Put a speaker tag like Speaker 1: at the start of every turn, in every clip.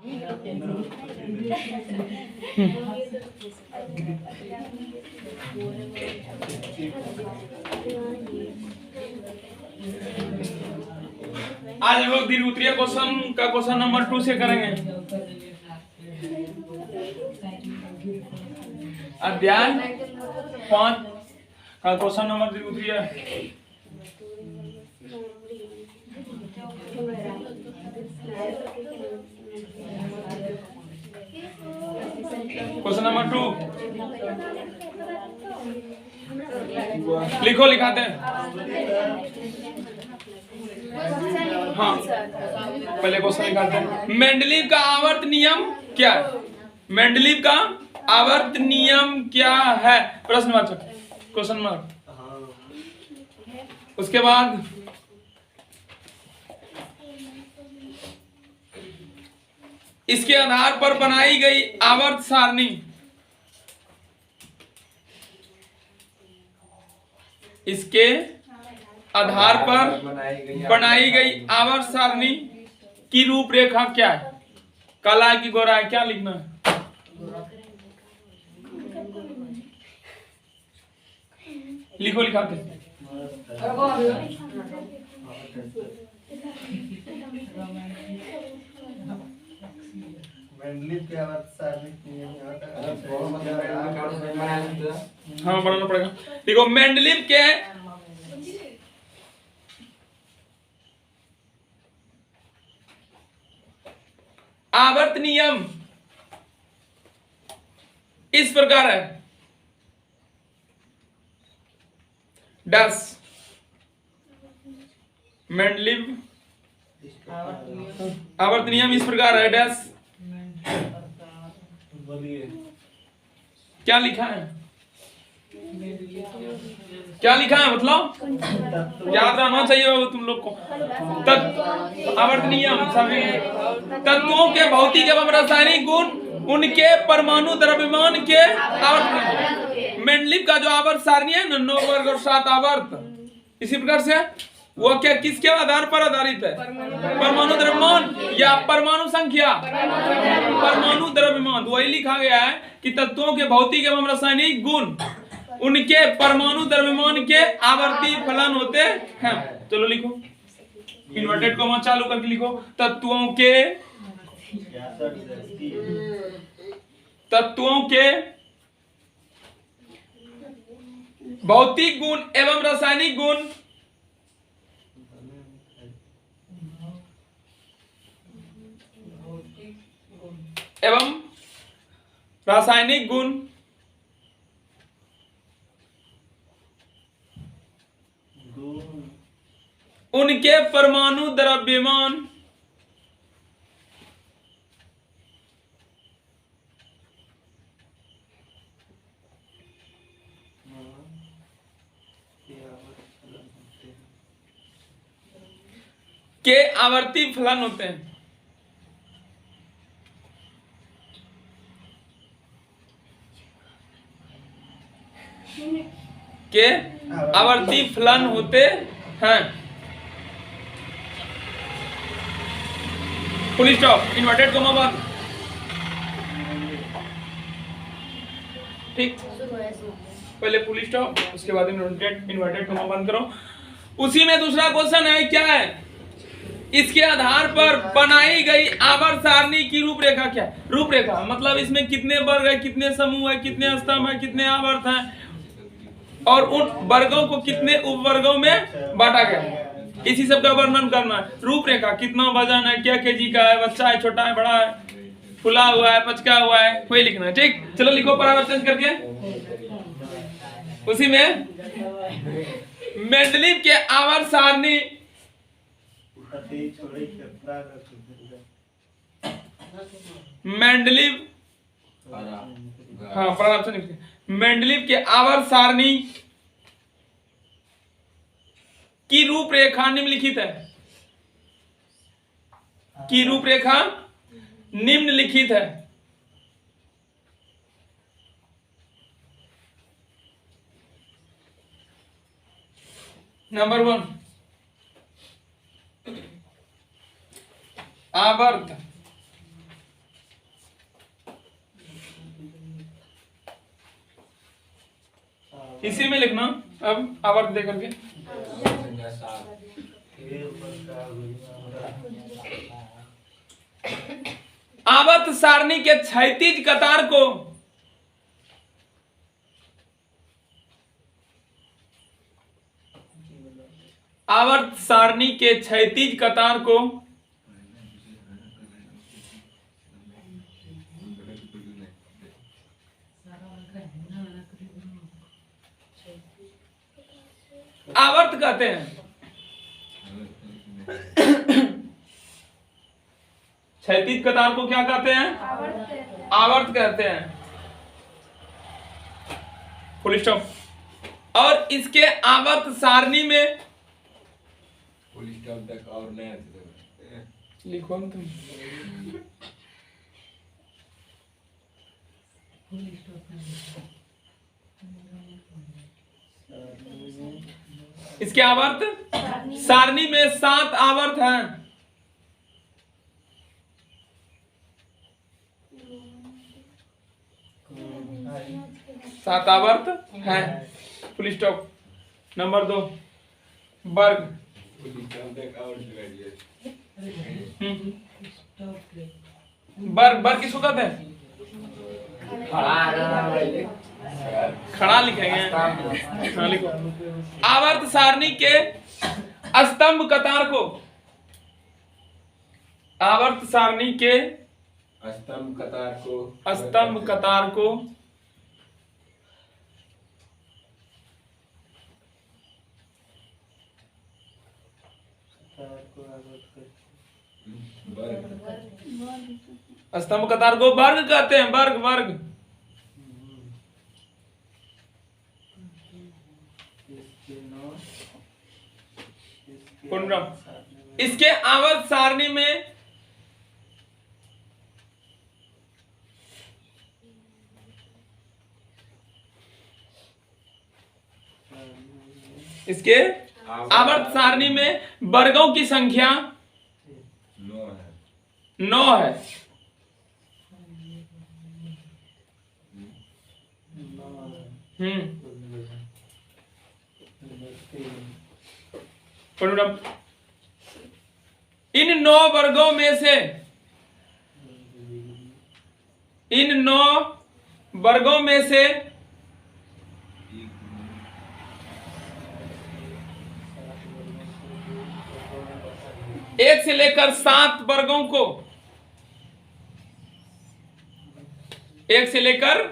Speaker 1: आज हम लोग द्विसूत्रीय क्वेश्चन का क्वेश्चन नंबर 2 से करेंगे। अध्याय 5 का क्वेश्चन नंबर द्विसूत्रीय। क्वेश्चन नंबर 2 लिखो, लिखाते हैं। हाँ, पहले क्वेश्चन लिखाते हैं। मेंडलीव का आवर्त नियम क्या है? मेंडलीव का आवर्त नियम क्या है? प्रश्नवाचक, क्वेश्चन मार्क। उसके बाद इसके आधार पर बनाई गई आवर्त सारणी। इसके आधार पर बनाई गई आवर्त सारणी की रूपरेखा क्या है? काला है कि गोरा है, क्या लिखना है? लिखो, लिखाते। हाँ, बनाना पड़ेगा। देखो, मेंडलीव के आवर्त नियम इस प्रकार है। डैश मेंडलीव आवर्त नियम इस प्रकार है। डैश क्या लिखा है? क्या लिखा है मतलब याद रहना चाहिए बाबू तुम लोग को। आवर्त नियम सभी तत्वों के भौतिक एवं रासायनिक गुण, उनके परमाणु द्रव्यमान के आवर्त। मेंडलीव का जो आवर्त सारणी है ना, 9 वर्ग और 7 आवर्त, इसी प्रकार से वो क्या किसके आधार पर आधारित है? परमाणु द्रव्यमान या परमाणु संख्या? परमाणु द्रव्यमान। वही लिखा गया है कि तत्वों के भौतिक एवं रासायनिक गुण, उनके परमाणु द्रव्यमान के आवर्ती फलन होते हैं। चलो लिखो, इन्वर्टेड कॉमा चालू करके लिखो। तत्वों के भौतिक गुण एवं रासायनिक गुण एवं रासायनिक गुण उनके परमाणु द्रव्यमान के आवर्ती फलन होते हैं। के आवर्ती फलन होते हैं। फुल स्टॉप, इन्वर्टेड कॉमा बंद। ठीक, पहले फुल स्टॉप, उसके बाद इन्वर्टेड कॉमा बंद करो। उसी में दूसरा क्वेश्चन है, क्या है? इसके आधार पर बनाई गई आवर्त सारणी की रूपरेखा क्या है? रूपरेखा मतलब इसमें कितने वर्ग है, कितने समूह है, कितने स्तंभ है, कितने आवर्त हैं, और उन वर्गों को कितने उपवर्गों में बांटा गया है, इसी सब का वर्णन करना है। रूपरेखा, कितना वजन है, क्या केजी का है, बच्चा है, छोटा है, बड़ा है, फुला हुआ है, पचका हुआ है, वही लिखना है। ठीक, चलो लिखो परावर्तन करके। उसी में मेंडलीव के आवर्त सारणी मेंडलीव मेंडलीव के आवर्त सारणी की रूपरेखा निम्नलिखित है। की रूपरेखा निम्नलिखित है। नंबर 1, आवर्त इसी में लिखना। अब आवर्त दे करके आवर्त सारणी के क्षैतिज कतार को आवर्त सारणी के क्षैतिज कतार को आवर्त कहते हैं। क्षैतिज कतार को क्या कहते हैं? आवर्त कहते हैं। Full stop. और इसके आवर्त सारणी में
Speaker 2: फुल स्टॉप तक और नहीं
Speaker 1: लिखो ना तुम। इसके आवर्त सारणी में 7 आवर्त हैं। सात आवर्त हैं। Full stop. नंबर 2 वर्ग। वर्ग वर्ग किसको कहते हैं? खड़ा लिखेंगे। हाँ लिखो। आवर्त सारणी के स्तंभ कतार को आवर्त सारणी के
Speaker 2: स्तंभ कतार
Speaker 1: को स्तंभ कतार को वर्ग कहते हैं। वर्ग वर्ग। इसके आवर्त सारणी में इसके आवर्त सारणी में वर्गों की संख्या 9 है। इन 9 वर्गों में से एक से लेकर 7 वर्गों को 1 से लेकर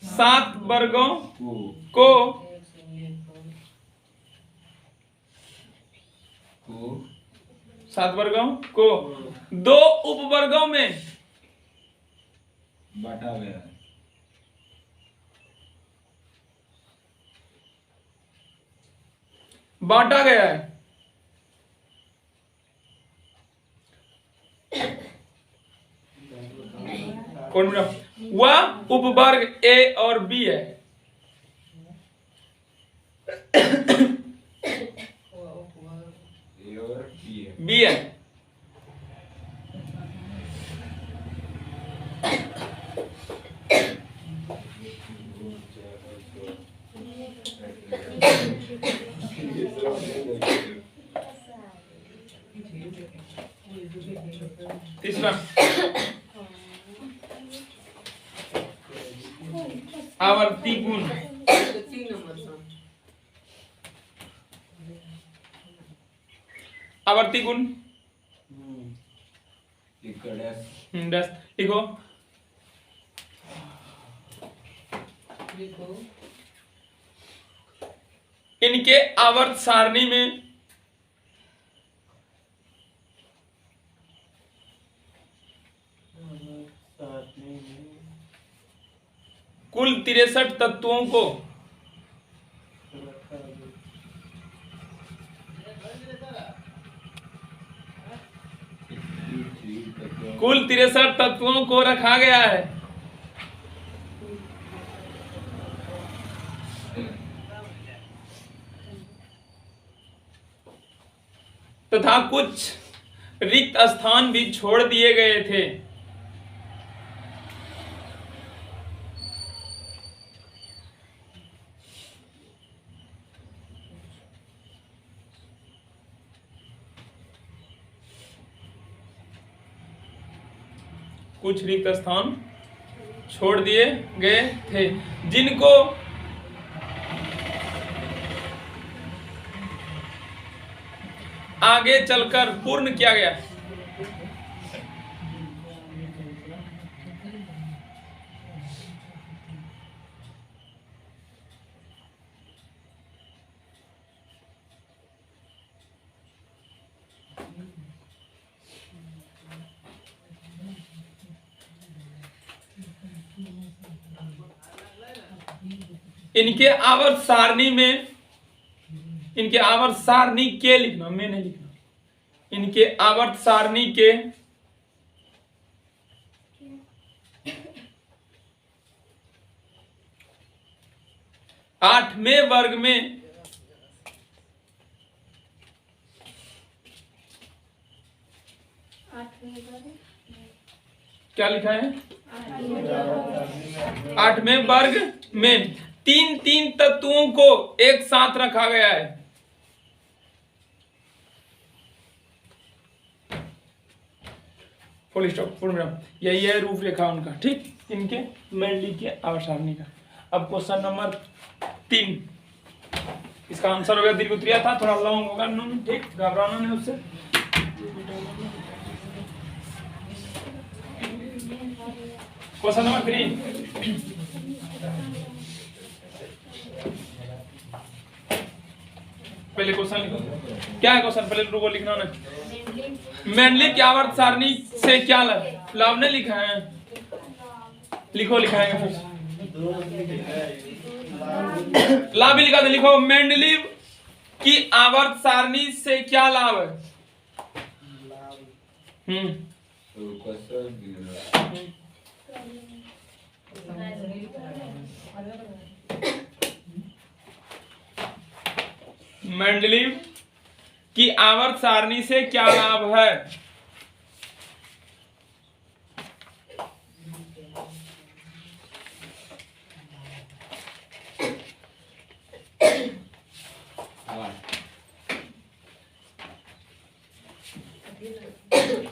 Speaker 1: 7 वर्गों को 7 वर्गों को 2 उपवर्गों में
Speaker 2: बांटा गया है।
Speaker 1: बांटा गया है। कौन बेटा? वह उपवर्ग ए और बी है।
Speaker 2: ए और बी है।
Speaker 1: बी है। तीसरा आवर्ती गुण। आवर्ती गुण डैश लिखो। इनके आवर्त सारणी में कुल 63 तत्वों को रखा गया है। तथा कुछ रिक्त स्थान भी छोड़ दिए गए थे। कुछ रिक्त स्थान छोड़ दिए गए थे जिनको आगे चलकर पूर्ण किया गया। इनके आवर्त सारणी में, इनके आवर्त सारणी के लिखना, मैं नहीं लिखना, इनके आवर्त सारणी के आठवें वर्ग में क्या लिखा है? आठवें वर्ग में तीन तीन तत्वों को एक साथ रखा गया है। फुल स्टॉप, पूर्ण विराम। यही है रूपरेखा उनका, ठीक, इनके मेंडली के आवर्त सारणी का। अब क्वेश्चन नंबर 3, इसका आंसर हो गया दीर्घ उत्तरीय था, थोड़ा लॉन्ग होगा, ठीक, घबराना नहीं उससे। क्वेश्चन नंबर 3, पहले क्वेश्चन लिखो। क्या है क्वेश्चन? पहले रुको, लिखना ना। मेंडली की आवर्त सारणी से क्या लाभ ने लिखा है? लिखो, लिखाएंगे फिर। लाभ भी लिखा था, लिखो। मेंडली की आवर्त सारणी से क्या लाभ है? मेंडलीव की आवर्त सारणी से क्या लाभ है?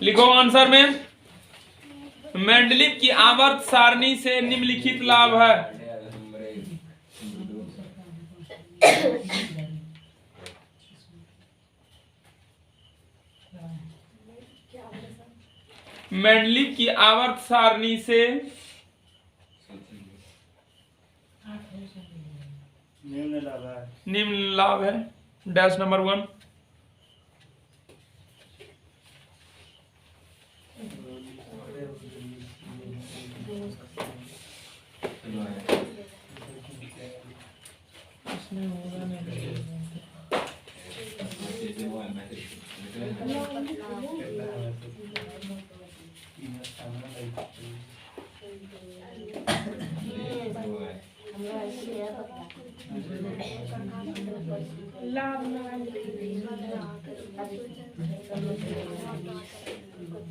Speaker 1: लिखो आंसर में। मेंडलीव की आवर्त सारणी से निम्नलिखित लाभ है। मेंडलीव की आवर्त सारणी से निम्न लाभ है। Dash number 1।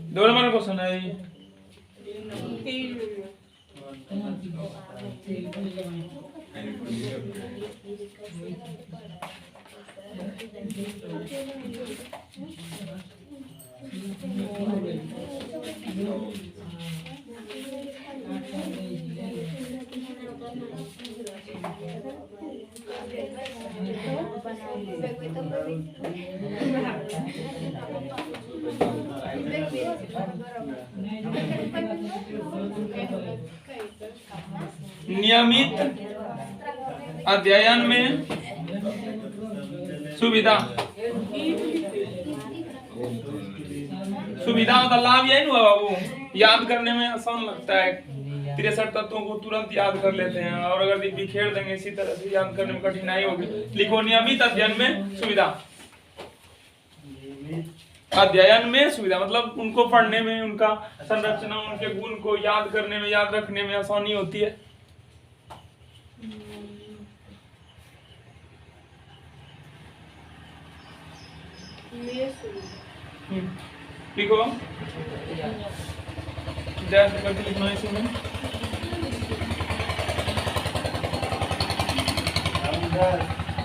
Speaker 1: दो नंबर क्वेश्चन है ये। नियमित अध्ययन में सुविधा का लाभ यही हुआ बाबू, याद करने में आसान लगता है। 63 तत्वों को तुरंत याद कर लेते हैं, और अगर बिखेर देंगे इसी तरह से याद करने में कठिनाई होगी। लिखो नियमित अध्ययन में सुविधा। अध्ययन में सुविधा मतलब उनको पढ़ने में, उनका संरचना, उनके गुण को याद करने में, याद रखने में आसानी होती है। लिखो जैसे करके लिखना इसमें।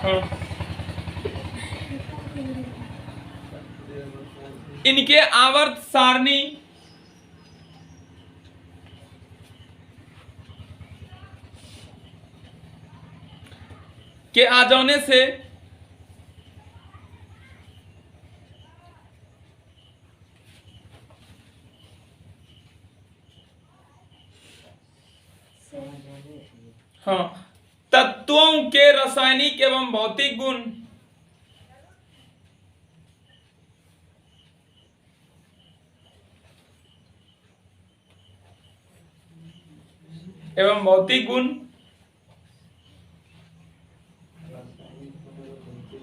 Speaker 1: हाँ। इनके आवर्त सारणी के आ जाने से हाँ, तत्वों के रासायनिक एवं भौतिक गुण एवं भौतिक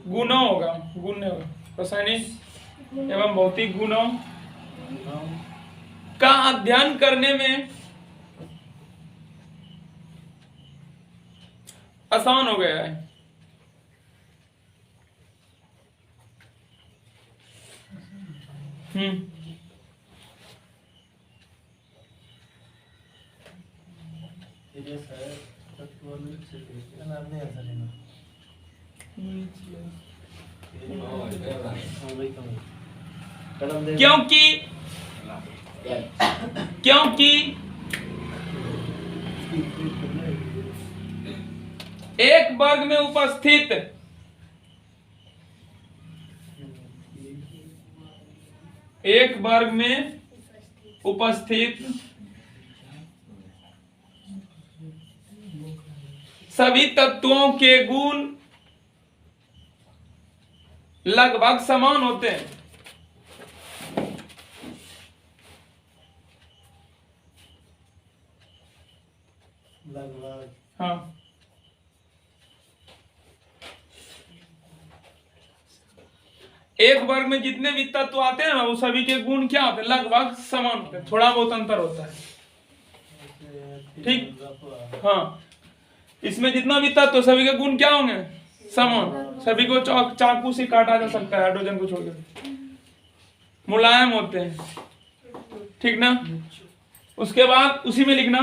Speaker 1: गुणों होगा, गुण होगा, रासायनिक एवं भौतिक गुणों का अध्ययन करने में आसान हो गया है। क्योंकि एक वर्ग में उपस्थित सभी तत्वों के गुण लगभग समान होते हैं। हाँ, एक वर्ग में जितने भी तत्व आते हैं ना, वो सभी के गुण क्या होते हैं? लगभग समान होते हैं, थोड़ा बहुत अंतर होता है। ठीक, हाँ, इसमें जितना भी तत्व, सभी के गुण क्या होंगे? समान। सभी को चाकू से काटा जा सकता है, हाइड्रोजन को छोड़कर, मुलायम होते हैं। ठीक ना? उसके बाद उसी में लिखना,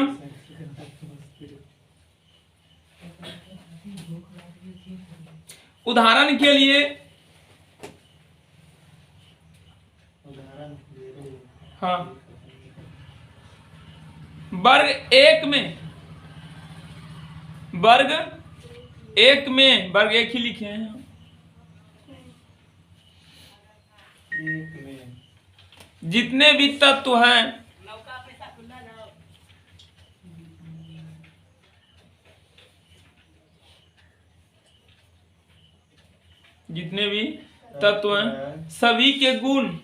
Speaker 1: उदाहरण के लिए हाँ, वर्ग एक ही लिखे हैं, जितने भी तत्व हैं सभी के गुण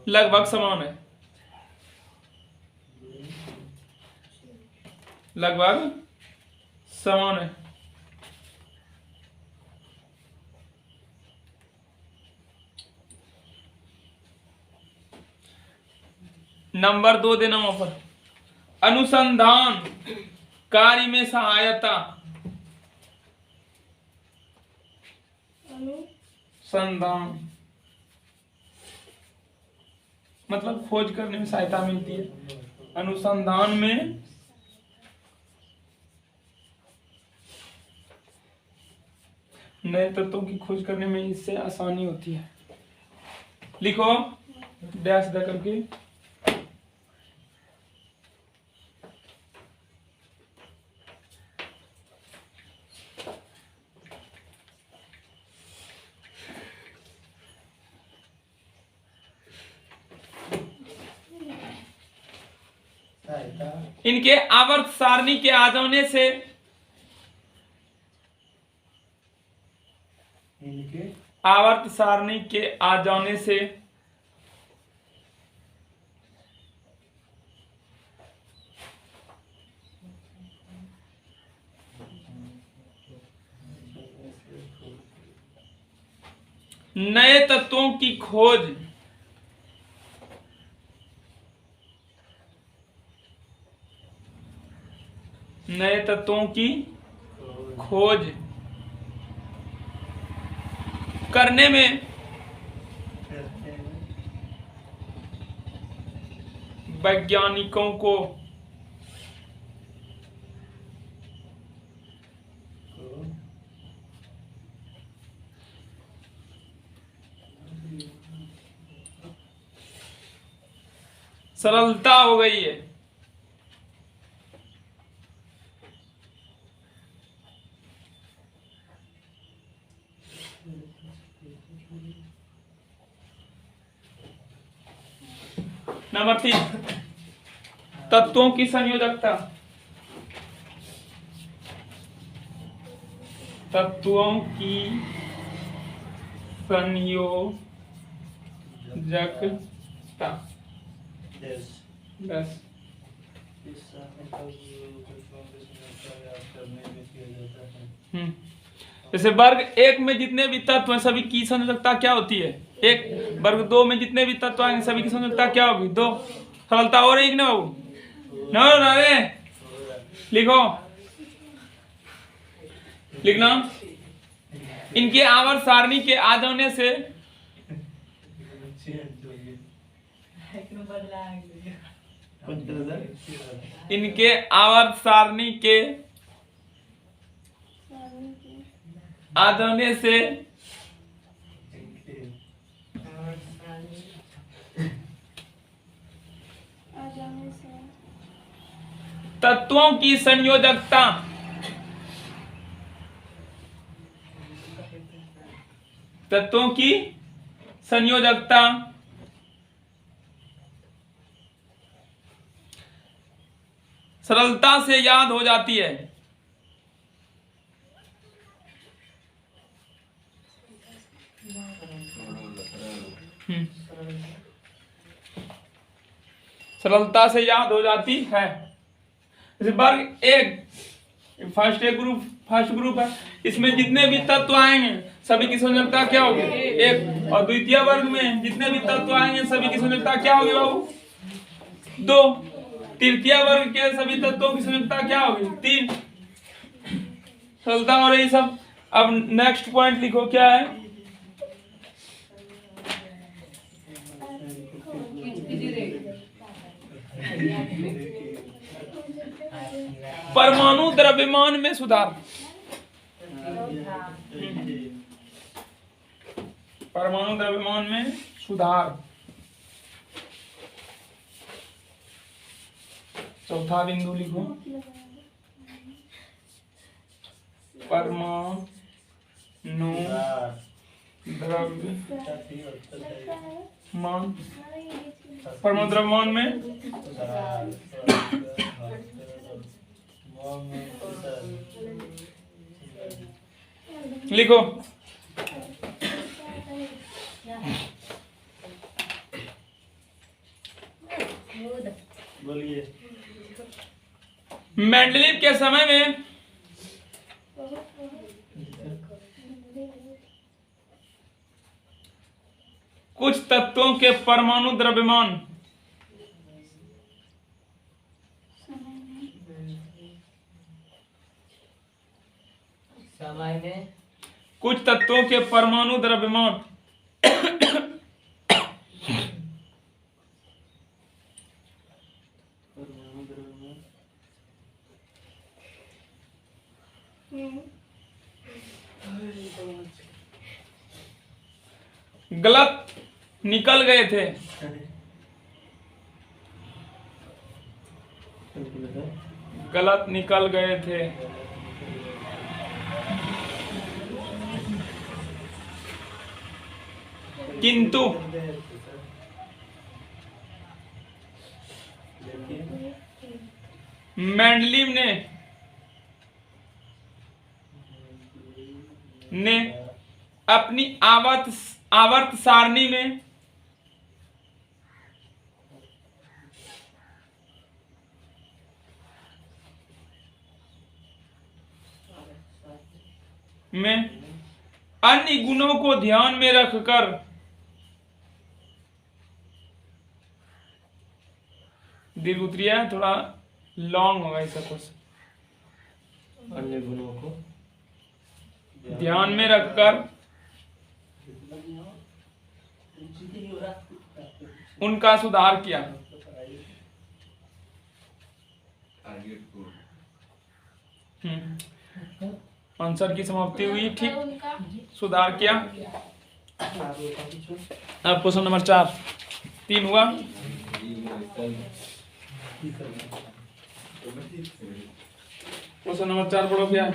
Speaker 1: लगभग समान है। नंबर 2 देना वहां पर, अनुसंधान कार्य में सहायता। अनुसंधान मतलब खोज करने में सहायता मिलती है। अनुसंधान में नए तत्वों की खोज करने में इससे आसानी होती है। लिखो डैश दे करके, इनके आवर्त सारणी के आ जाने से नए तत्वों की खोज करने में वैज्ञानिकों को सरलता हो गई है। नंबर 3 तत्वों की संयोजकता। तत्वों की संयोजकता। बस जैसे वर्ग 1 में जितने भी तत्व हैं सभी की संयोजकता क्या होती है 1। वर्ग 2 में जितने भी तत्व आएंगे सभी की संयोजकता क्या होगी 2। सरलता हो रही कि ना बाबू? ना रे लिखो, लिखना। इनके आवर्त सारणी के आ जाने से इनके आवर्त सारणी के आ जाने से तत्वों की संयोजकता तत्वों की संयोजकता सरलता से याद हो जाती है। सरलता से याद हो जाती है। जैसे वर्ग 1 फर्स्ट ग्रुप है, इसमें जितने भी तत्व आएंगे सभी की संयोजकता क्या होगी 1। और द्वितीय वर्ग में जितने भी तत्व आएंगे सभी की संयोजकता क्या होगी बाबू 2। तृतीय वर्ग के सभी तत्वों की संयोजकता क्या होगी 3। सरलता हो रही सब। अब नेक्स्ट पॉइंट लिखो क्या है परमाणु द्रव्यमान में सुधार। परमाणु द्रव्यमान में सुधार चौथा बिंदु लिखो परमाणु द्रव्यमान। परमाणु द्रव्यमान में लिखो
Speaker 3: बोलिए।
Speaker 1: मेंडलीव के समय में कुछ तत्वों के परमाणु द्रव्यमान
Speaker 3: समय में
Speaker 1: कुछ तत्वों के परमाणु द्रव्यमान गलत निकल गए थे। गलत निकल गए थे। किंतु मेंडलीव ने अपनी आवर्त सारणी में अन्य गुणों को ध्यान में रखकर दीर्घ उत्तरीय है, थोड़ा लॉन्ग होगा ऐसा कुछ।
Speaker 3: अन्य गुणों को
Speaker 1: ध्यान में रखकर उनका सुधार किया। आंसर की समाप्ति हुई, ठीक, सुधार किया। अब क्वेश्चन नंबर 4 3 हुआ। क्वेश्चन नंबर 4 पढ़ो क्या।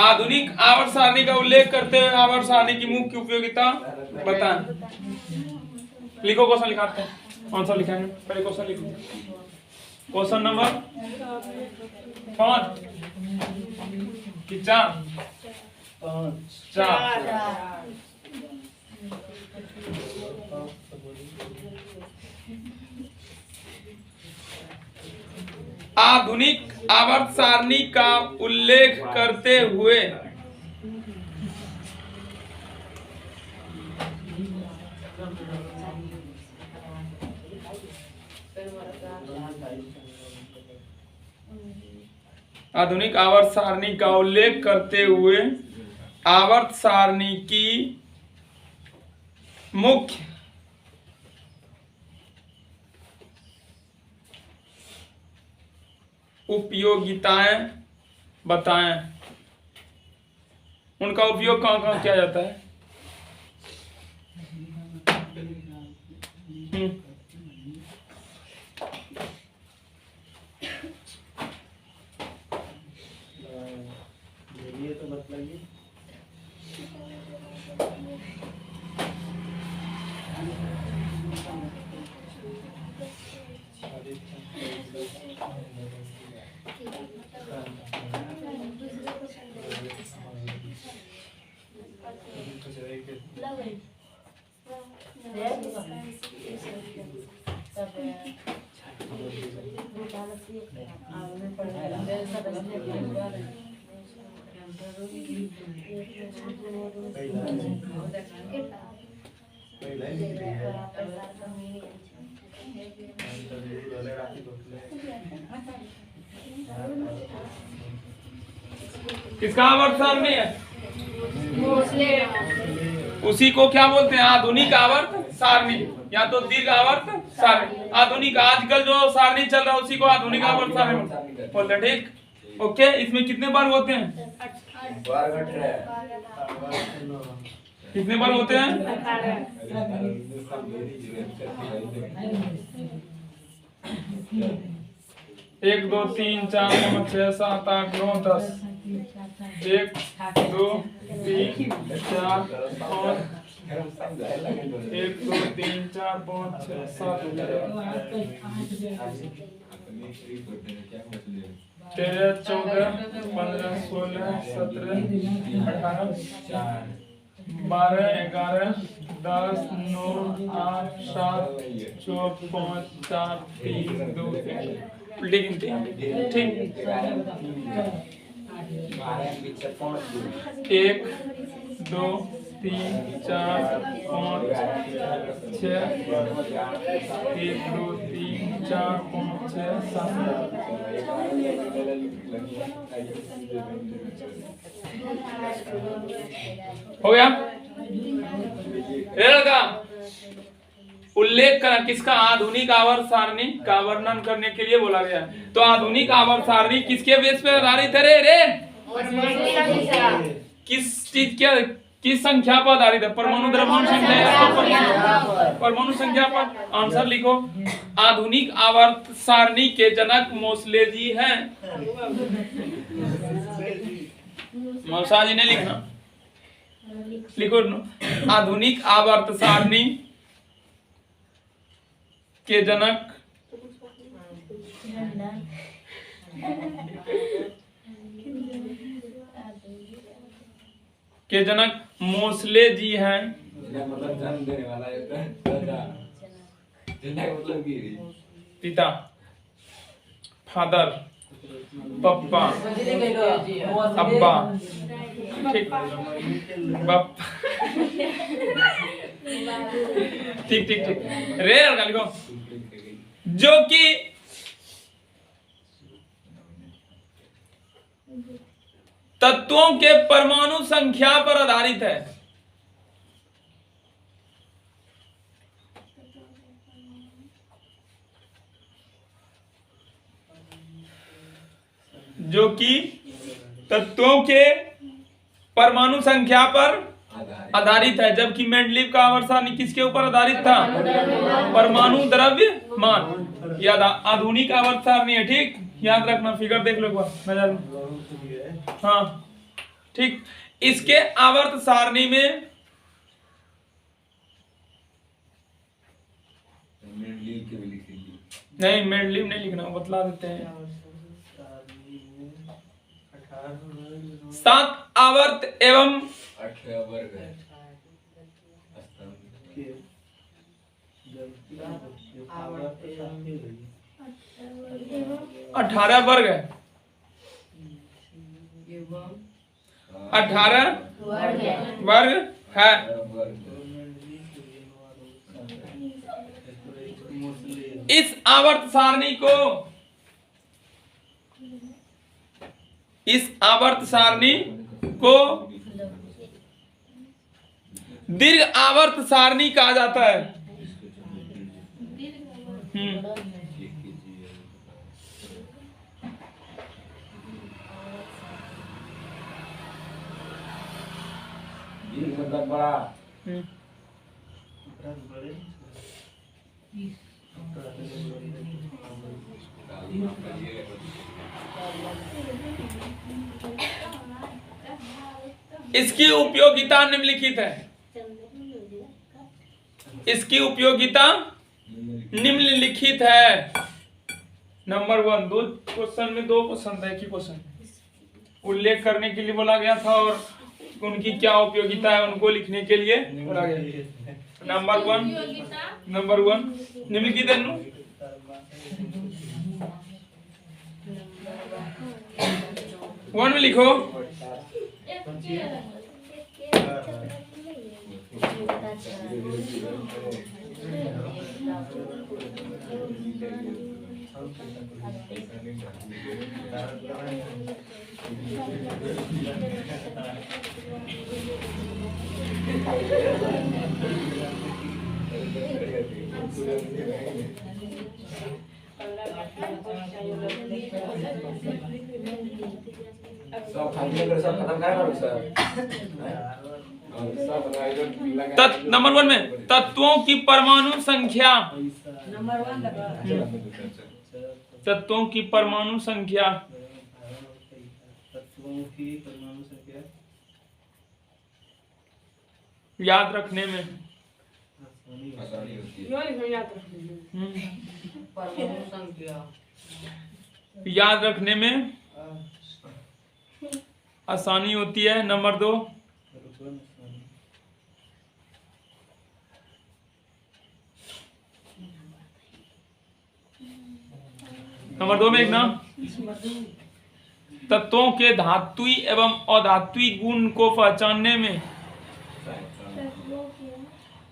Speaker 1: आधुनिक आवर्त सारणी का उल्लेख करते हुए आवर्त सारणी की मुख्य उपयोगिता बताएं। लिखो, क्वेश्चन लिखाते हैं, आंसर लिखाएंगे। पहले क्वेश्चन लिखो, क्वेश्चन नंबर 5 कि 4 आधुनिक आवर्त सारणी का उल्लेख करते हुए आधुनिक आवर्त सारणी का उल्लेख करते हुए आवर्त सारणी की मुख्य उपयोगिताएं बताएं। उनका उपयोग कहाँ कहाँ किया जाता है?
Speaker 3: ये तो बतलाइए।
Speaker 1: किसका आवर्त सारणी है? उसी को क्या बोलते हैं? आधुनिक आवर्त सारणी या तो दीर्घ आवर्त सारणी। आधुनिक आजकल जो सारणी चल रहा है उसी को आधुनिक आवर्त सारणी बोलते हैं। ठीक, ओके। इसमें कितने बार होते हैं? कितने बार होते हैं? 1 2 3 4 5 6 7 8 9 10। 1 2 3 4 5 1 2 3 4 5 6 7 13 14 15 16 17 18 12 11 10 9 8 7 6 5 4 3 2 1 गिनते हैं। ठीक, 1 2 3 4 5 6 1 2 3 4 5 6 7 हो गया? लड़का उल्लेख करा किसका? आधुनिक आवर्त सारणी का वर्णन करने के लिए बोला गया। तो आधुनिक आवर्त सारणी किसके बेस पर आधारित है? रे किस चीज के, किस संख्या पर आधारित है? परमाणु द्रव्यमान संख्या या परमाणु संख्या पर? आंसर लिखो। आधुनिक आवर्त सारणी के जनक मोसले जी हैं। मौसा जी ने लिखना, लिखो। आधुनिक आवर्त सारणी के जनक मोसले जी हैं।
Speaker 2: मतलब जन्म देने वाला मतलब
Speaker 1: पिता, फादर, पप्पा, अब्बा, ठीक, ठीक ठीक ठीक। रे लिखो, जो कि तत्वों के परमाणु संख्या पर आधारित है। जो कि तत्वों के परमाणु संख्या पर आधारित है। जबकि मेंडलीव का आवर्त सारणी किसके ऊपर आधारित था? परमाणु द्रव्यमान। याद, आधुनिक आवर्त सारणी है। ठीक, याद रखना। फिगर देख लो एक बार नजर में। हाँ, ठीक। इसके आवर्त सारणी में नहीं, मेडलिव नहीं लिखना, बतला देते हैं। 7 आवर्त एवं
Speaker 2: 18 वर्ग है।
Speaker 1: 18 वर्ग है। 18 वर्ग है। इस आवर्त सारणी को, इस आवर्त सारणी को दीर्घ आवर्त सारणी कहा जाता है।
Speaker 2: मतलब बड़ा
Speaker 1: इसकी उपयोगिता निम्नलिखित है। इसकी उपयोगिता निम्नलिखित है। नंबर 1, 2 क्वेश्चन में 2 क्वेश्चन था, एक ही क्वेश्चन उल्लेख करने के लिए बोला गया था और उनकी क्या उपयोगिता है उनको लिखने के लिए बोला गया। नंबर 1 निम्नलिखित है। 1 में लिखो।
Speaker 2: सब खाने कर सब खत्म कर करो सर।
Speaker 1: नंबर 1 में तत्वों की परमाणु संख्या। तत्वों की परमाणु संख्या याद रखने में याद रखने में आसानी होती है। नंबर 2 में एक ना तत्वों के धात्विक एवं अधात्विक गुण को पहचानने में,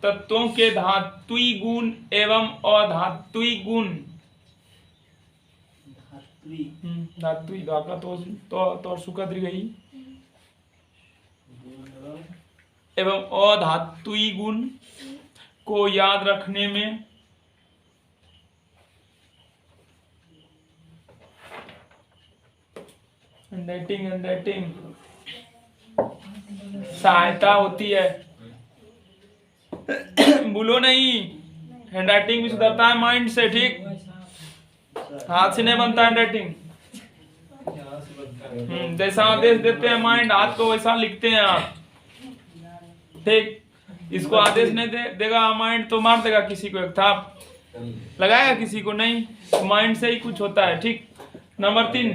Speaker 1: तत्वों के धात्विक गुण एवं अधात्विक गुण, धात्विक धाका तो सुखद गई एवं अधात्विक गुण को याद रखने में हैंडराइटिंग सहायता होती है। भूलो नहीं, हैंडराइटिंग भी सुधरता है माइंड से। ठीक, हाथ से नहीं बनता हैंडराइटिंग। जैसा आदेश देते हैं माइंड हाथ को, वैसा लिखते हैं आप। ठीक, इसको आदेश नहीं देगा माइंड तो मार देगा किसी को, एक थाप लगाएगा किसी को नहीं। माइंड से ही कुछ होता है। ठीक। नंबर 3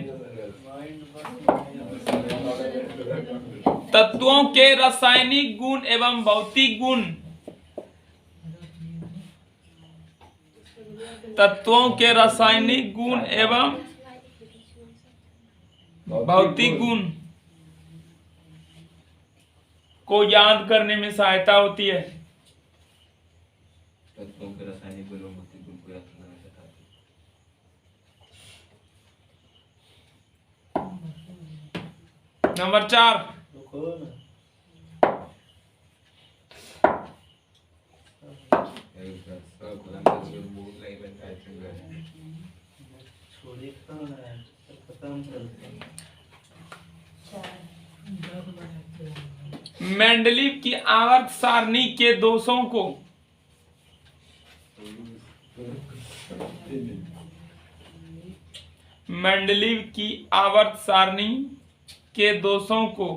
Speaker 1: तत्वों के रासायनिक गुण एवं भौतिक गुण। तत्वों के रासायनिक गुण एवं भौतिक गुण को याद करने में सहायता होती है।
Speaker 2: तत्वों के रासायनिक गुण और भौतिक गुण को याद करने में सहायता होती है।
Speaker 1: नंबर 4 मेंडलीव की आवर्त सारणी के दोषों को मेंडलीव की आवर्त सारणी के दोषों को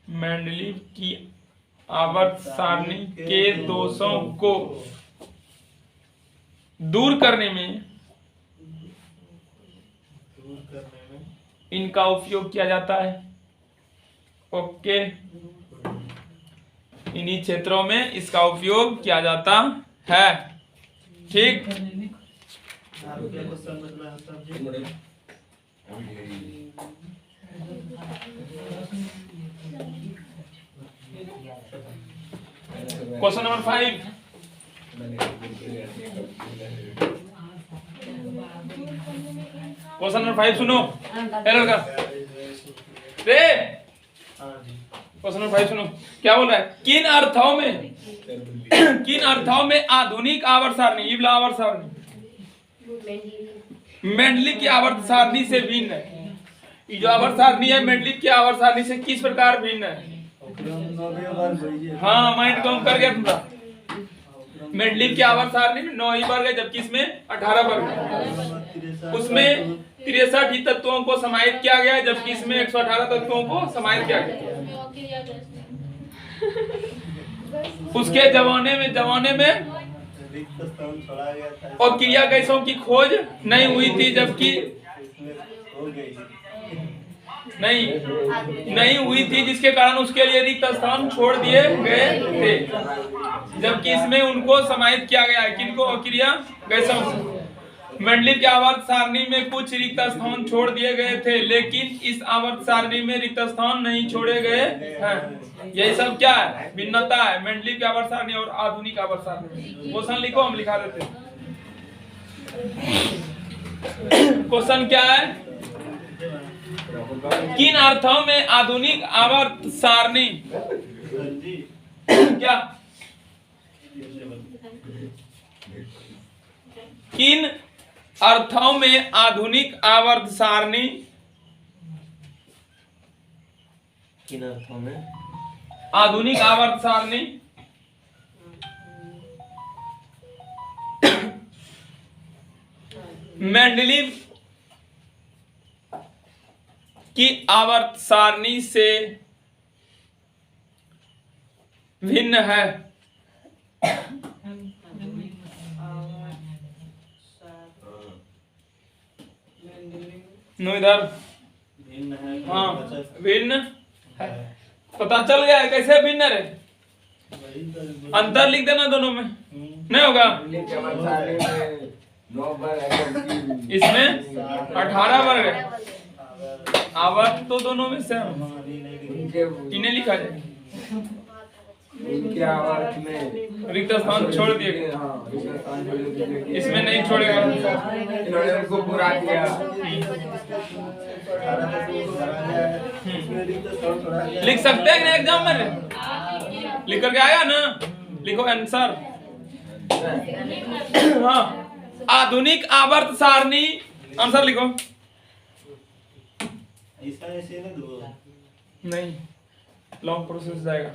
Speaker 1: मेंडलीव की आवर्त सारणी के दोषों को दूर करने में इनका उपयोग किया जाता है। ओके, इन्हीं क्षेत्रों में इसका उपयोग किया जाता है। ठीक, क्वेश्चन नंबर 5। क्वेश्चन नंबर 5 सुनो। हेलो का रे, क्वेश्चन नंबर 5 सुनो, क्या बोल रहा है? किन अर्थों में आधुनिक आवर्त सारणी, इबला आवर्त सारणी मेंडलीव की आवर्त सारणी से भिन्न है? ये जो आवर्त सारणी है मेंडलीव की आवर्त सारणी से किस प्रकार भिन्न है? हाँ, माइंड कम कर गया तुमरा। मेंडलीव की आवर्त सारणी में 9 ही वर्ग है, जबकि इसमें 18 वर्ग है। उसमें 63 ही तत्वों को समाहित किया गया है, जबकि इसमें 118 तत्वों को समाहित किया गया। उसके जमाने में और क्रिया गैसों की खोज नहीं हुई थी, जबकि नहीं हुई थी, जिसके कारण उसके लिए रिक्त स्थान छोड़ दिए गए थे, जबकि इसमें उनको समाहित किया गया है। किनको? क्रिया गैसों को। मेंडलीव की आवर्त सारणी में कुछ रिक्त स्थान छोड़ दिए गए थे, लेकिन इस आवर्त सारणी में रिक्त स्थान नहीं छोड़े गए हैं। यही सब क्या है? भिन्नता है मेंडलीव की आवर्त सारणी और आधुनिक आवर्त सारणी। क्वेश्चन लिखो, हम लिखा देते हैं। क्वेश्चन क्या है? किन अर्थों में आधुनिक आवर्त सारणी क्या? किन अर्थों में आधुनिक आवर्त सारणी,
Speaker 3: किन अर्थों में
Speaker 1: आधुनिक आवर्त सारणी मेंडलीव की आवर्त सारणी से भिन्न है? नो इधर, हाँ भिन्न है। पता चल गया है कैसे भिन्न है? अंतर लिख देना दोनों में, नहीं होगा? इसमें 18 वर्ग है, आवर्त तो दोनों में सेम, इन्हें लिखा जाए।
Speaker 2: इनके आवर्त में
Speaker 1: रिक्त स्थान छोड़ दिए, इसमें नहीं छोड़ेगा।
Speaker 2: इन्होंने उनको पूरा किया।
Speaker 1: लिख सकते हैं ना एग्जाम में? लिख करके आया ना? लिखो आंसर। हाँ, आधुनिक आवर्त सारणी, आंसर लिखो। नहीं, लॉन्ग प्रोसेस जाएगा।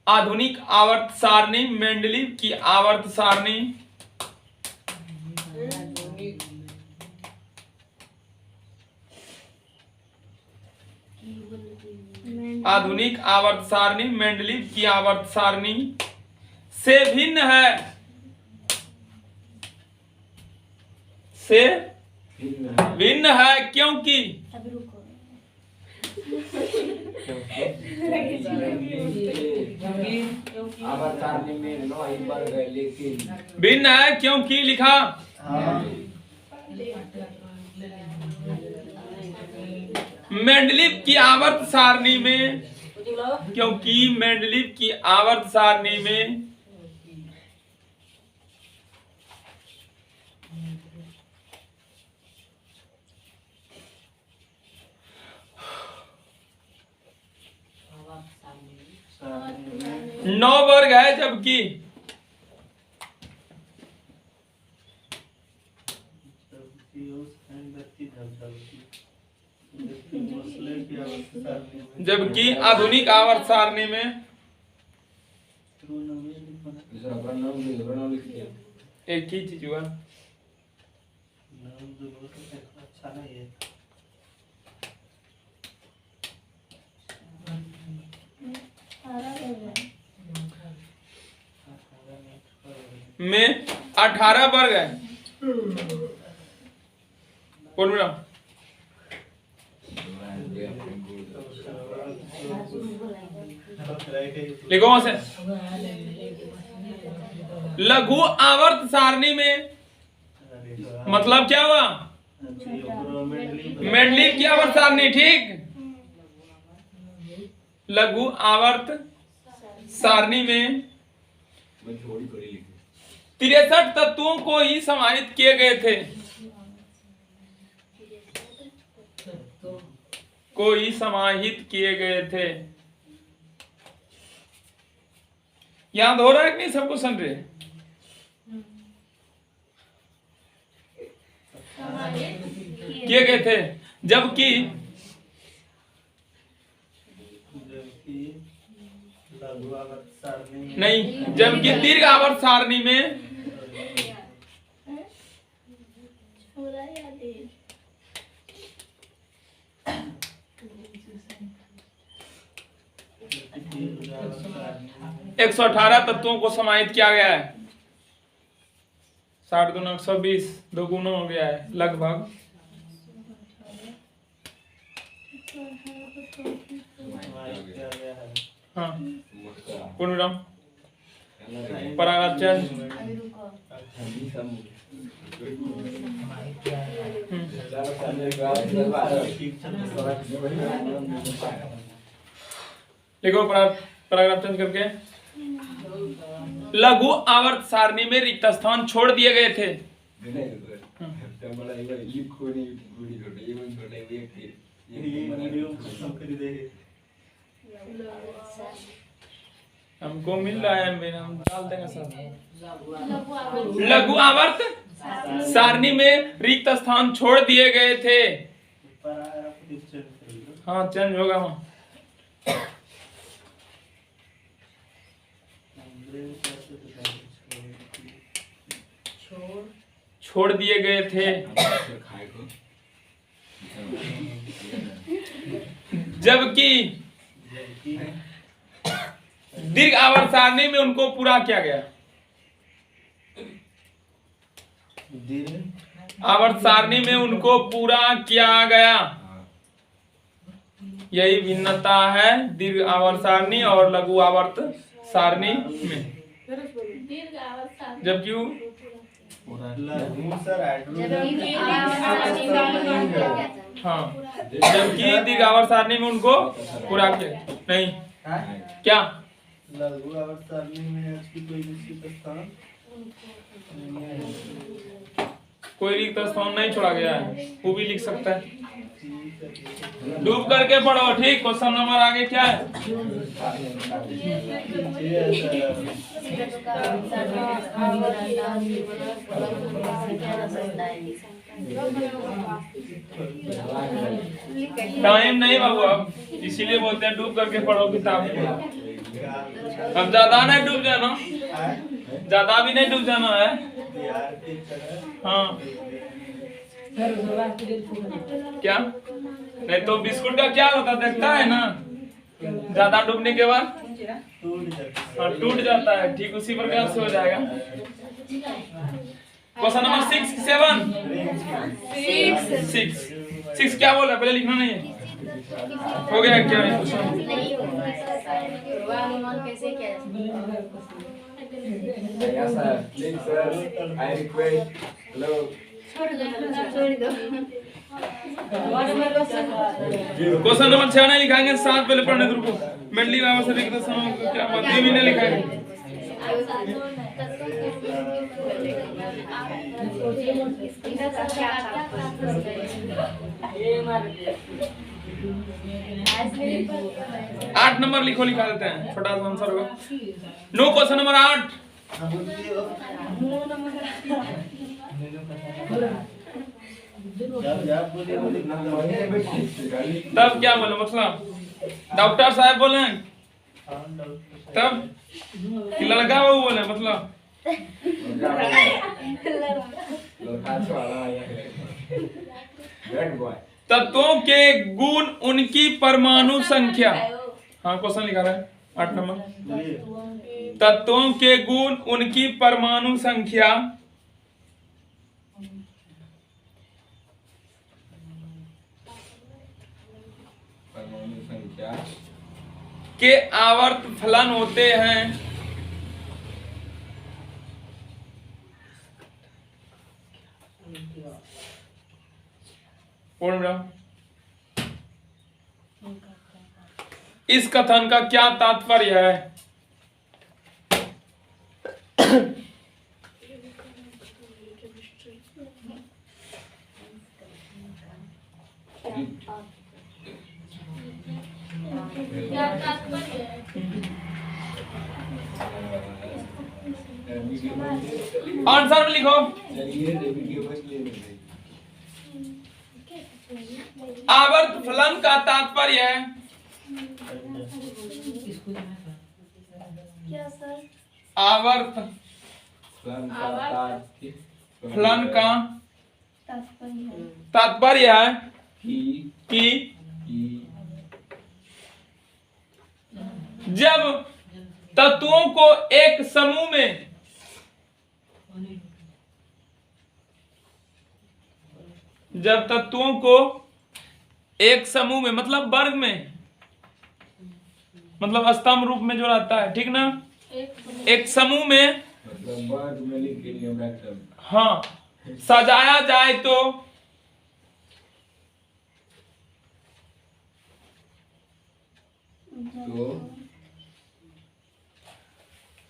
Speaker 1: आधुनिक आवर्त सारणी मेंडलीव की आवर्त सारणी आधुनिक आवर्त सारणी मेंडलीव की आवर्त सारणी से भिन्न है। से भिन्न है क्योंकि
Speaker 2: आवर्त सारणी में 9 ही वर्ग है, लेकिन
Speaker 1: भिन्न है क्योंकि लिखा मेंडलीव की आवर्त सारणी में, क्योंकि मेंडलीव की आवर्त सारणी में नौ वर्ग है, जबकि आधुनिक आवर्त सारणी में एक ही चीज हुआ। में 18 वर्ग है। बोल मेरा लिखो वहां से। लघु आवर्त सारणी में मतलब क्या हुआ? मेंडलीव की आवर्त सारणी, ठीक। लघु आवर्त सारणी में 63 तत्वों को ही समाहित किए गए थे। याद हो रहा है कि नहीं? सबको सुन रहे? किए गए थे, जबकि नहीं, जबकि दीर्घ आवर्त सारणी में एक 118 तत्वों को समाहित किया गया है। 60 गुना 120, 2 गुना हो गया है लगभग। हाँ पूर्ण पराग चेंज। लिखो पैराग्राफ चेंज करके। लघु आवर्त सारणी में रिक्त स्थान छोड़ दिए गए थे। हमको मिल रहा है, हम डाल देंगे सब। लघु आवर्त सारणी में रिक्त स्थान छोड़ दिए गए थे। हाँ चेंज होगा वहाँ। छोड़ दिए गए थे, जबकि दीर्घ आवर्त सारणी में उनको पूरा किया गया। आवर्त सारणी में उनको पूरा किया गया। यही भिन्नता है दीर्घ आवर्त सारणी और लघु आवर्त सारणी में। जबकि हाँ, जबकि दीर्घ आवर्त सारणी में उनको पूरा किया नहीं। क्या
Speaker 4: लघु आवर्त सारणी में कोई निश्चित स्थान
Speaker 1: कोई रिक्त स्थान नहीं छोड़ा गया है, वो भी लिख सकता है। डूब करके पढ़ो, ठीक। क्वेश्चन नंबर आगे क्या है? टाइम नहीं बाबू, अब इसीलिए बोलते हैं डूब करके पढ़ो किताब में। अब ज्यादा नहीं डूब जाना, ज्यादा भी नहीं डूब जाना है। हाँ क्या नहीं तो बिस्कुट का क्या होता देखता है ना, ज्यादा डूबने के बाद टूट जाता है, ठीक उसी प्रकार से हो जाएगा। क्वेश्चन नंबर 6 7 6 क्या बोल रहा है? पहले लिखना नहीं है, हो गया क्या? क्वेश्चन नंबर 6 नहीं लिखाएंगे, 7 पहले पढ़ने दो। मेंडलीव आवर्त सारणी के समय क्या बात ये भी नहीं लिखाएंगे। आठ नंबर लिखो, लिखा देते हैं, छोटा सा आंसर होगा। No question number 8। तब क्या बोले? मतलब डॉक्टर साहब बोले तब कि लड़का वो बोले? मतलब तत्वों के गुण, उनकी परमाणु संख्या। हाँ क्वेश्चन लिखा रहा है। 8 नंबर।
Speaker 4: बोलिए।
Speaker 1: तत्वों के गुण उनकी परमाणु संख्या
Speaker 2: परमाणु संख्या
Speaker 1: के आवर्त फलन होते हैं। पूर्ण विराम। इस कथन का क्या तात्पर्य है? आंसर में लिखो। आवर्त फलन का तात्पर्य है
Speaker 5: क्या सर?
Speaker 1: आवर्त फलन का तात्पर्य है कि जब तत्वों को एक समूह में मतलब वर्ग में, मतलब स्तंभ रूप में जो रहता है, ठीक ना, एक समूह में
Speaker 2: मतलब वर्ग में लिख के नियम रखते हैं।
Speaker 1: हाँ सजाया जाए तो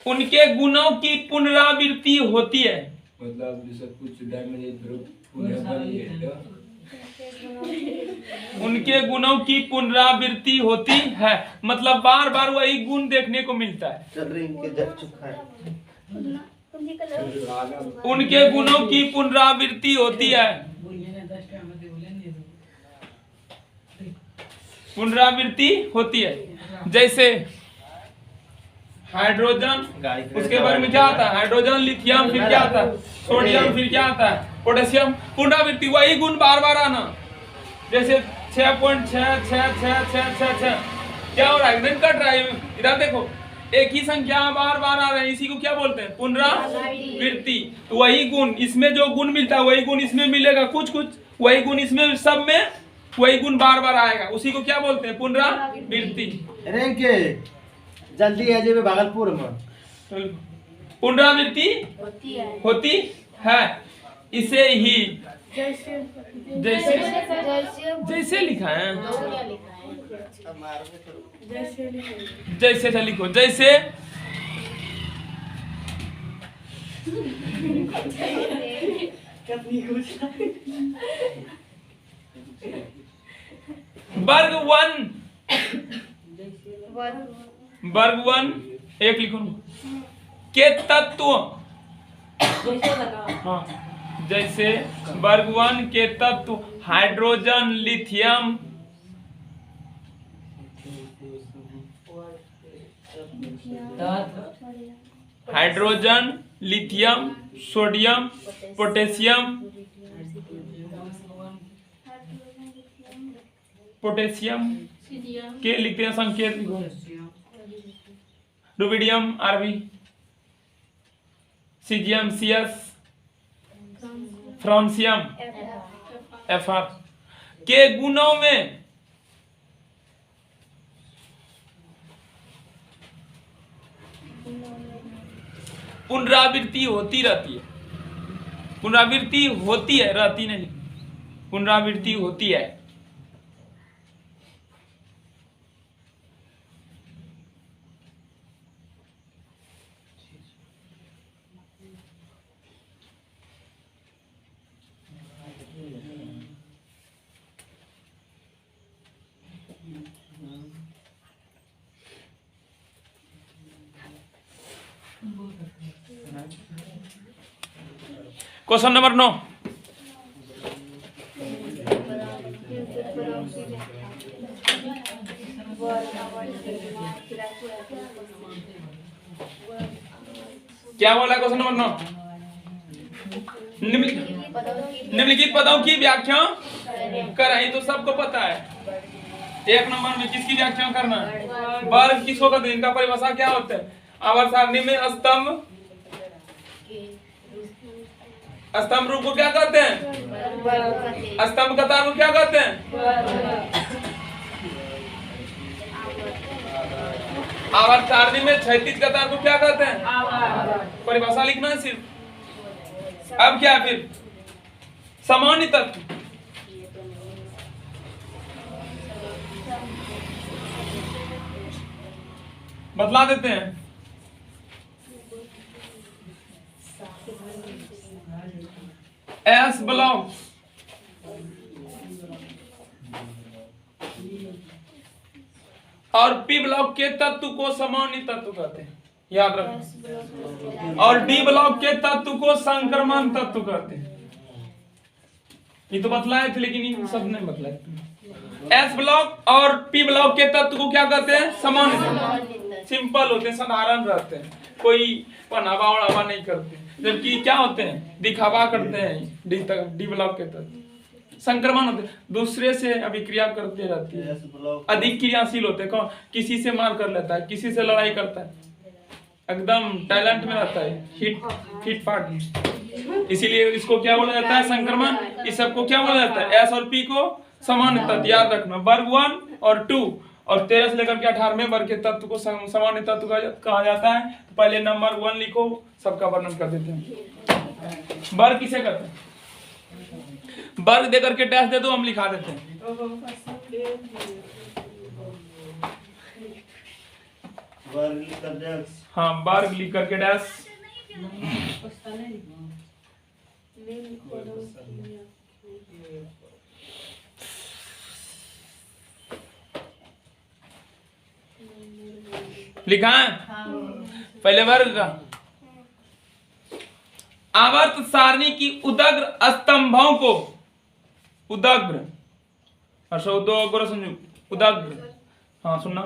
Speaker 1: उनके गुणों की पुनरावृत्ति होती है।
Speaker 2: मतलब जैसे कुछ डैमेज पुनरावृत्ति है,
Speaker 1: उनके गुणों की पुनरावृत्ति होती है, मतलब बार बार वही गुण देखने को मिलता है।
Speaker 4: चल रही इनके जग चुका है।
Speaker 1: उनके गुणों की पुनरावृत्ति होती है। पुनरावृत्ति होती है। जैसे हाइड्रोजन, उसके बारे में क्या आता है? हाइड्रोजन, लिथियम, फिर क्या आता है? सोडियम, फिर क्या आता है? पोटेशियम। पुनरावृत्ति, वही गुण बार बार आना। जैसे 6.666666 क्या हो रहा है? दिन कट रहा है। इधर देखो, एक ही संख्या बार बार आ रहे हैं, इसी को क्या बोलते हैं? पुनरावृत्ति। तो वही गुण इसमें जो गुण मिलता है वही गुण इसमें मिलेगा, कुछ कुछ वही गुण इसमें, सब में वही गुण बार बार आएगा, उसी को क्या बोलते हैं? पुनरावृत्ति।
Speaker 4: के जल्दी आ जाए भागलपुर में।
Speaker 1: पुनरावृत्ति होती है। इसे ही जैसे लिखा है, जैसे से लिखो। जैसे वर्ग वन एक लिखो के तत्व, हाँ जैसे वर्ग वन के तत्व hydrogen, lithium, hydrogen, lithium, sodium, potassium, potassium के लिखते हैं संकेत लिखो। Rubidium RB, caesium CS, francium FR के गुणों में पुनरावृत्ति होती रहती है। पुनरावृत्ति होती है, रहती नहीं, पुनरावृत्ति होती है। Question number 9। क्या बोला क्वेश्चन नंबर 9? निम्नलिखित पदों की व्याख्या कराई तो सबको पता है। एक नंबर में किसकी व्याख्या करना है? वर्ग किसको कहते हैं? इनका परिभाषा क्या होता है? आवर्त सारणी में स्तंभ रूप को क्या कहते हैं? स्तंभ कतार को क्या कहते हैं? आवर्त सारणी में क्षैतिज कतार को क्या कहते हैं? परिभाषा लिखना है सिर्फ। अब क्या फिर सामान्य तत्व बतला देते हैं। एस ब्लॉक और पी ब्लॉक के तत्व को सामान्य तत्व कहते हैं, याद रखो। और डी ब्लॉक के तत्व को संक्रमण तत्व कहते हैं। ये तो बतलाए थे लेकिन ये सब नहीं बतलाए। एस ब्लॉक और पी ब्लॉक के तत्व को क्या कहते हैं? सामान्य। सिंपल होते हैं, साधारण रहते हैं, कोई पनावा उड़ावा नहीं करते। जबकि क्या होते हैं? दिखावा करते हैं। डी ब्लॉक के तत्व संक्रमण होते हैं, दूसरे से अभिक्रिया करते रहती है, अधिक क्रियाशील होते हैं। कौन? किसी से मार कर लेता है, किसी से लड़ाई करता है, एकदम टैलेंट में रहता है, हिट फाट। इसीलिए इसको क्या बोला जाता है? संक्रमण। इस सबको क्या बोला जाता है? एस और पी को सामान्य तत्व, याद रखना। वर्ग 1 और 2 और 13 से लेकर के 18वें वर्ग के तत्व को सामान्य तत्व कहा जाता है। तो पहले नंबर 1 लिखो, सबका वर्णन कर देते हैं। वर्ग किसे कहते हैं? वर्ग देकर के डैश दे दो, हम लिखा देते हैं। हाँ, वर्ग लिख करके डैश। लिखा है पहले वर्ग का। आवर्त सारणी की उदग्र स्तंभों को उदग्र उदग्र, हाँ सुनना।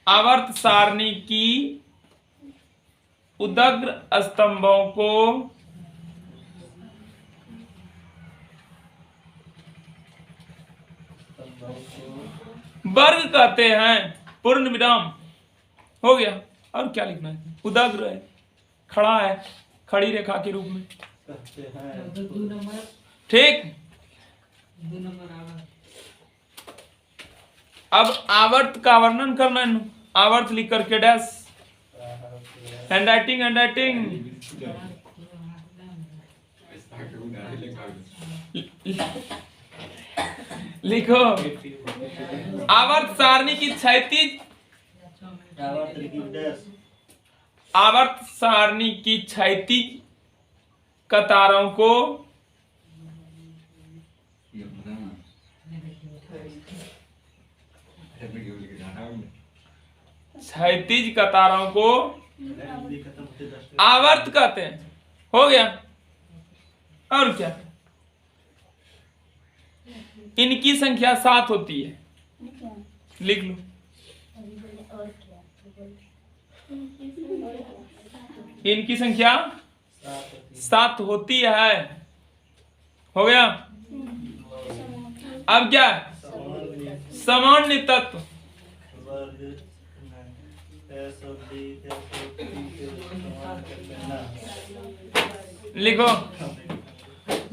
Speaker 1: आवर्त सारणी की उदग्र स्तंभों को वर्ग कहते हैं। पूर्ण विराम हो गया। और क्या लिखना है? उदग्र है, खड़ा है, खड़ी रेखा के रूप में, ठीक। अब आवर्त का वर्णन करना है। आवर्त लिख करके डैश। हैंडराइटिंग लिखो। आवर्त सारणी की क्षैतिज आवर्त सारणी की क्षैतिज कतारों को क्षैतिज कतारों को आवर्त कहते हैं। हो गया। और क्या? इनकी संख्या 7 होती है, लिख लो। इनकी संख्या 7 होती है। हो गया। अब क्या? सामान्य तत्व। लिखो,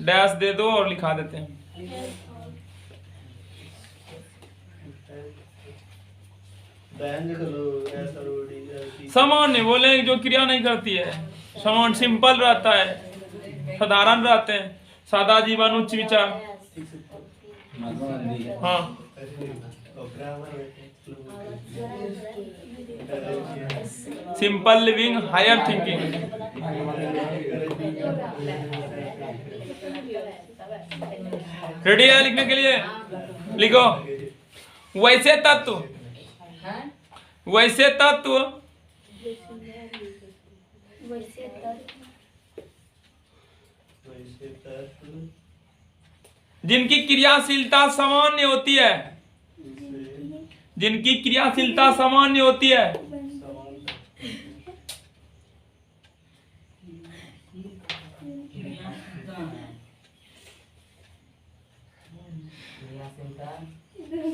Speaker 1: डैश दे दो और लिखा देते हैं। सामान्य बोले जो क्रिया नहीं करती है, सामान्य सिंपल रहता है, साधारण रहते हैं, सादा जीवन, उच्च विचार। हाँ, simple living, higher thinking. Ready है लिखने के लिए? लिखो। वैसे तत्व जिनकी क्रियाशीलता सामान्य होती है, जिनकी क्रियाशीलता सामान्य होती है,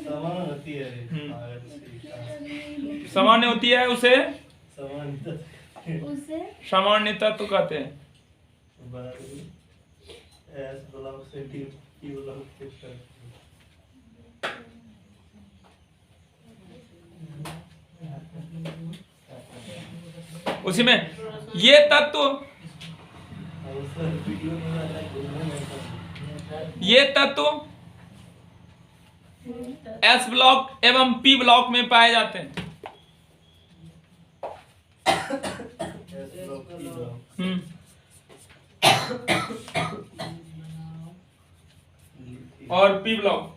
Speaker 4: समान होती है।
Speaker 1: सामान्य होती है उसे
Speaker 4: उसे
Speaker 1: सामान्य तत्व कहते हैं।
Speaker 4: एस ब्लॉक से टी ब्लॉक से कर
Speaker 1: उसी में ये तत्व, ये तत्व एस ब्लॉक एवं पी ब्लॉक में पाए जाते हैं। और पी ब्लॉक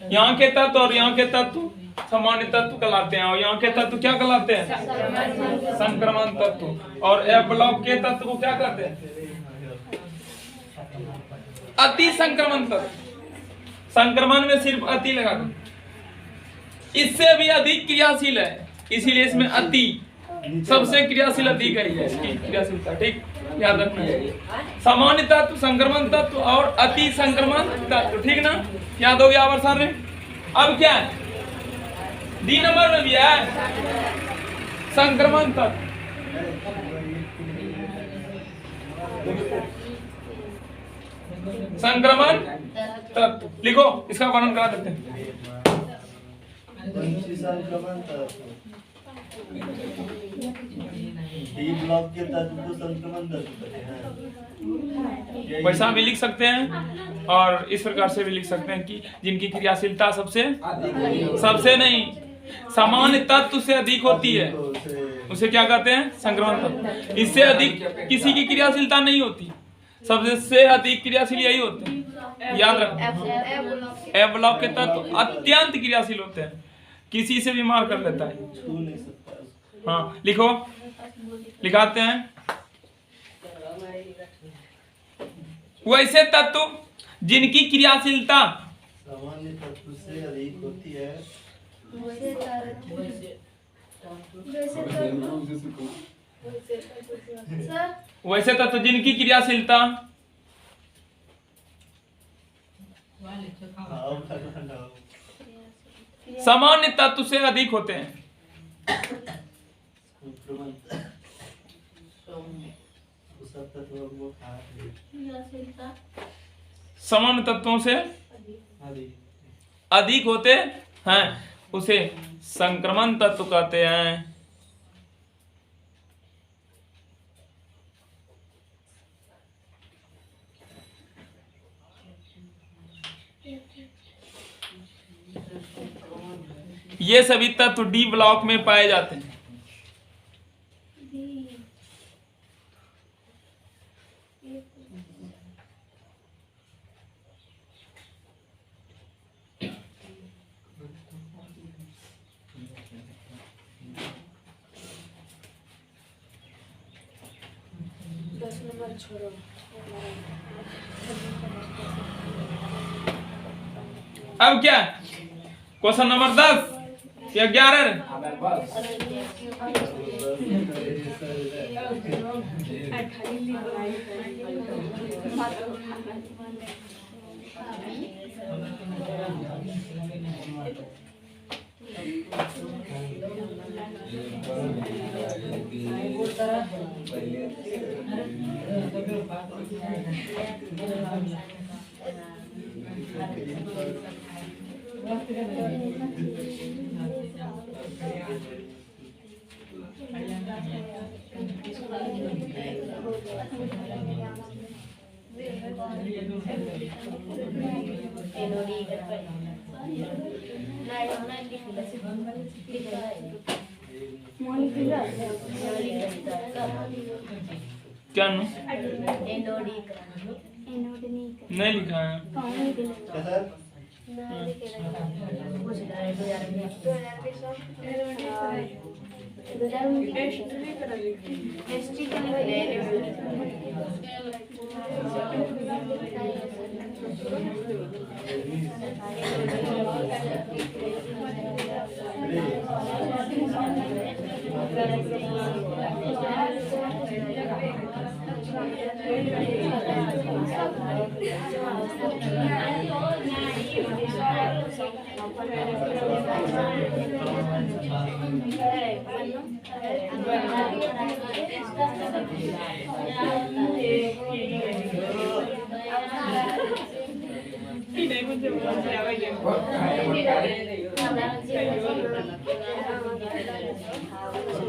Speaker 1: यहाँ के तत्व और यहाँ के तत्व सामान्य तत्व कहलाते हैं, और यहाँ के तत्व क्या कहलाते हैं? संक्रमण तत्व। और एफ ब्लॉक के तत्व को क्या कहते हैं? अति संक्रमण तत्व। संक्रमण में सिर्फ अति लगा दो, इससे भी अधिक क्रियाशील है, इसीलिए इसमें अति सबसे क्रियाशील अधिक है इसकी क्रियाशीलता। ठीक, याद रखना चाहिए। सामान्य तत्व, संक्रमण तत्व और अति संक्रमण तत्व। ठीक ना, याद हो गया वर्षा ने? अब क्या है? डी नंबर में भी है संक्रमण तत्व। संक्रमण तत्व लिखो, इसका वर्णन करा देते हैं।
Speaker 4: संक्रमण डी ब्लॉक के तत्व को संक्रमण तत्व कहते हैं।
Speaker 1: वैसा भी लिख सकते हैं और इस प्रकार से भी लिख सकते हैं कि जिनकी क्रियाशीलता सबसे नहीं, सामान्य तत्व से अधिक होती है, उसे क्या कहते हैं? संक्रमण तत्व। इससे अधिक किसी की क्रियाशीलता नहीं होती, सबसे अधिक क्रियाशील यही होते हैं। याद रखो, ए ब्लॉक के तत्व अत्यंत क्रियाशील होते हैं, किसी से भी मार कर लेता है। हाँ लिखो, लिखाते हैं। वैसे तत्व जिनकी क्रियाशीलता
Speaker 4: सामान्य तत्व से अधिक होती है,
Speaker 1: वैसे तत्व जिनकी क्रियाशीलता सामान्य तत्व से अधिक होते हैं। सामान्य तत्वों से अधिक होते हैं, उसे संक्रमण तत्व कहते हैं। ये सभी तत्व डी ब्लॉक में पाए जाते हैं। अब क्या क्वेश्चन नंबर 10 या 11? क्या नहीं लिखा है? Khi đấy con chịu con sẽ bây giờ.
Speaker 2: Vâng,